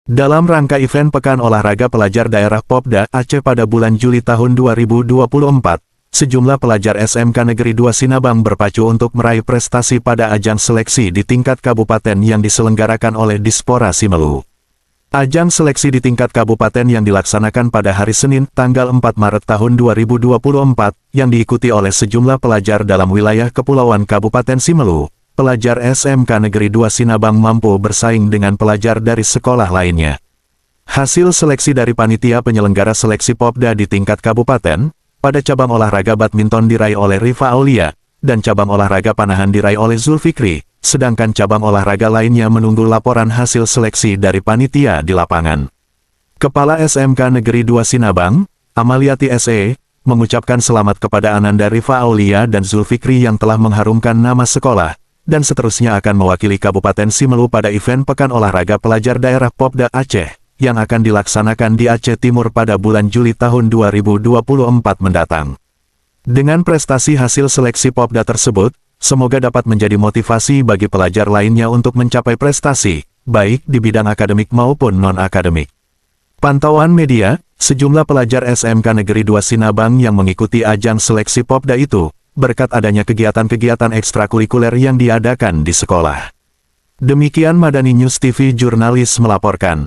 Dalam rangka event Pekan Olahraga Pelajar Daerah Popda Aceh pada bulan Juli tahun 2024, sejumlah pelajar SMK Negeri 2 Sinabang berpacu untuk meraih prestasi pada ajang seleksi di tingkat kabupaten yang diselenggarakan oleh Dispora Simelu. Ajang seleksi di tingkat kabupaten yang dilaksanakan pada hari Senin, tanggal 4 Maret tahun 2024, yang diikuti oleh sejumlah pelajar dalam wilayah Kepulauan Kabupaten Simelu. Pelajar SMK Negeri 2 Sinabang mampu bersaing dengan pelajar dari sekolah lainnya. Hasil seleksi dari panitia penyelenggara seleksi Popda di tingkat kabupaten, pada cabang olahraga badminton diraih oleh Rifa Aulia, dan cabang olahraga panahan diraih oleh Zulfikri, sedangkan cabang olahraga lainnya menunggu laporan hasil seleksi dari panitia di lapangan. Kepala SMK Negeri 2 Sinabang, Amaliati SE, mengucapkan selamat kepada Ananda Rifa Aulia dan Zulfikri yang telah mengharumkan nama sekolah, dan seterusnya akan mewakili Kabupaten Simelu pada event Pekan Olahraga Pelajar Daerah Popda Aceh, yang akan dilaksanakan di Aceh Timur pada bulan Juli tahun 2024 mendatang. Dengan prestasi hasil seleksi Popda tersebut, semoga dapat menjadi motivasi bagi pelajar lainnya untuk mencapai prestasi, baik di bidang akademik maupun non-akademik. Pantauan media, sejumlah pelajar SMK Negeri 2 Sinabang yang mengikuti ajang seleksi Popda itu, berkat adanya kegiatan-kegiatan ekstrakurikuler yang diadakan di sekolah. Demikian Madani News TV Jurnalis melaporkan.